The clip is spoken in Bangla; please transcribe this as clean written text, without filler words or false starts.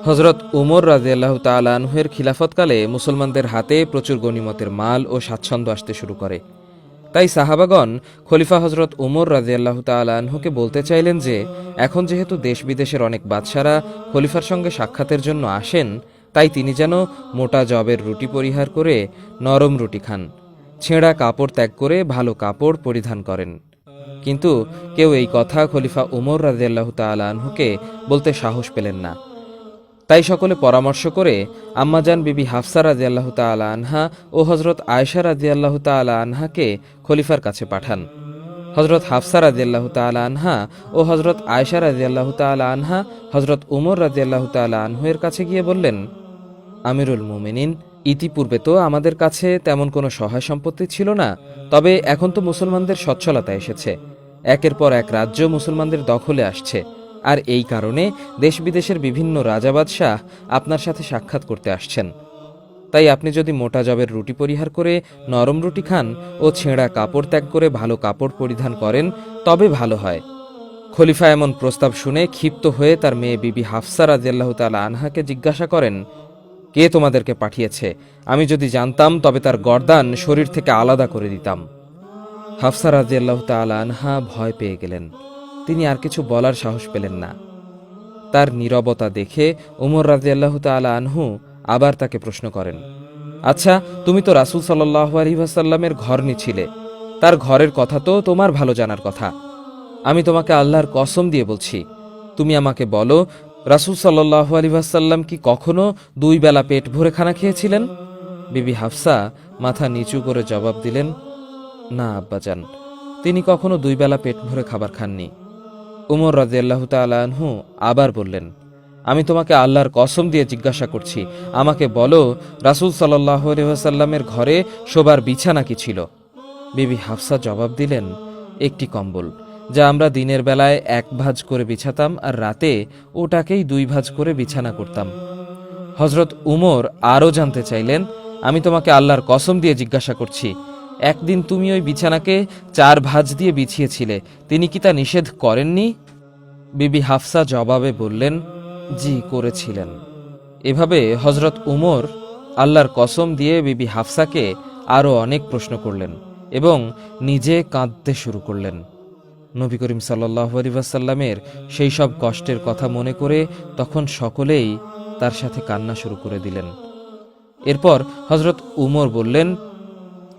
হযরত উমর রাদিয়াল্লাহু তাআলা আনহুর খিলাফতকালে মুসলমানদের হাতে প্রচুর গনিমতের মাল ও স্বাচ্ছন্দ্য আসতে শুরু করে। তাই সাহাবাগণ খলিফা হযরত উমর রাদিয়াল্লাহু তাআলা আনহুকে বলতে চাইলেন যে, এখন যেহেতু দেশ বিদেশের অনেক বাদশারা খলিফার সঙ্গে সাক্ষাতের জন্য আসেন, তাই তিনি যেন মোটা জবের রুটি পরিহার করে নরম রুটি খান, ছেঁড়া কাপড় ত্যাগ করে ভালো কাপড় পরিধান করেন। কিন্তু কেউ এই কথা খলিফা উমর রাদিয়াল্লাহু তাআলা আনহুকে বলতে সাহস পেলেন না। তাই সকলে পরামর্শ করে আম্মাজান বিবি হাফসা রাদিয়াল্লাহু তাআলা আনহা ও হযরত আয়েশা রাদিয়াল্লাহু তাআলা আনহাকে খলিফার কাছে পাঠান। হযরত হাফসা রাদিয়াল্লাহু তাআলা আনহা ও হযরত আয়েশা রাদিয়াল্লাহু তাআলা আনহা হযরত উমর রাদিয়াল্লাহু তাআলা আনহুয়ের কাছে গিয়ে বললেন, আমিরুল মুমিনিন, ইতিপূর্বে তো আমাদের কাছে তেমন কোনো সহায় সম্পত্তি ছিল না, তবে এখন তো মুসলমানদের সচ্ছলতা এসেছে। একের পর এক রাজ্য মুসলমানদের দখলে আসছে, আর এই কারণে দেশ বিদেশের বিভিন্ন রাজা বাদশাহ আপনার সাথে সাক্ষাৎ করতে আসছেন। তাই আপনি যদি মোটা জবের রুটি পরিহার করে নরম রুটি খান ও ছেঁড়া কাপড় ত্যাগ করে ভালো কাপড় পরিধান করেন, তবে ভালো হয়। খলিফা এমন প্রস্তাব শুনে ক্ষিপ্ত হয়ে তার মেয়ে বিবি হাফসা রাদিয়াল্লাহু তাআলা আনহাকে জিজ্ঞাসা করেন, কে তোমাদেরকে পাঠিয়েছে? আমি যদি জানতাম তবে তার গর্দান শরীর থেকে আলাদা করে দিতাম। হাফসা রাদিয়াল্লাহু তাআলা আনহা ভয় পেয়ে গেলেন। তিনি আর কিছু বলার সাহস পেলেন না। তার নীরবতা দেখে উমর রাদিয়াল্লাহু তাআলা আনহু আবার তাকে প্রশ্ন করেন, আচ্ছা, তুমি তো রাসূল সাল্লাল্লাহু আলাইহি ওয়াসাল্লামের ঘরনি ছিলে, তার ঘরের কথা তো তোমার ভালো জানার কথা। আমি তোমাকে আল্লাহর কসম দিয়ে বলছি, তুমি আমাকে বলো, রাসূল সাল্লাল্লাহু আলাইহি ওয়াসাল্লাম কি কখনো 2 বেলা পেট ভরে খানা খেয়েছিলেন? বিবি হাফসা মাথা নিচু করে জবাব দিলেন, না আব্বাজান, তিনি কখনো 2 বেলা পেট ভরে খাবার খাননি। উমর রাদিয়াল্লাহু তাআলা আনহু আবার বললেন, আমি তোমাকে আল্লাহর কসম দিয়ে জিজ্ঞাসা করছি, আমাকে বলো, রাসূল সাল্লাল্লাহু আলাইহি ওয়াসাল্লামের ঘরে শোবার বিছানা কি ছিল? বিবি হাফসা জবাব দিলেন, একটি কম্বল, যা আমরা দিনের বেলায় 1 ভাঁজ করে বিছাতাম আর রাতে ওটাকেই 2 ভাঁজ করে বিছানা করতাম। হযরত উমর আরও জানতে চাইলেন, আমি তোমাকে আল্লাহর কসম দিয়ে জিজ্ঞাসা করছি, একদিন তুমি ওই বিছানাকে 4 ভাঁজ দিয়ে বিছিয়েছিলে, তিনি কি তা নিষেধ করেননি? বিবি হাফসা জবাবে বললেন, জি করেছিলেন। এভাবে হযরত উমর আল্লাহর কসম দিয়ে বিবি হাফসাকে আরও অনেক প্রশ্ন করলেন এবং নিজে কাঁদতে শুরু করলেন। নবী করিম সাল্লাল্লাহু আলাইহি ওয়াসাল্লামের সেই সব কষ্টের কথা মনে করে তখন সকলেই তার সাথে কান্না শুরু করে দিলেন। এরপর হযরত উমর বললেন,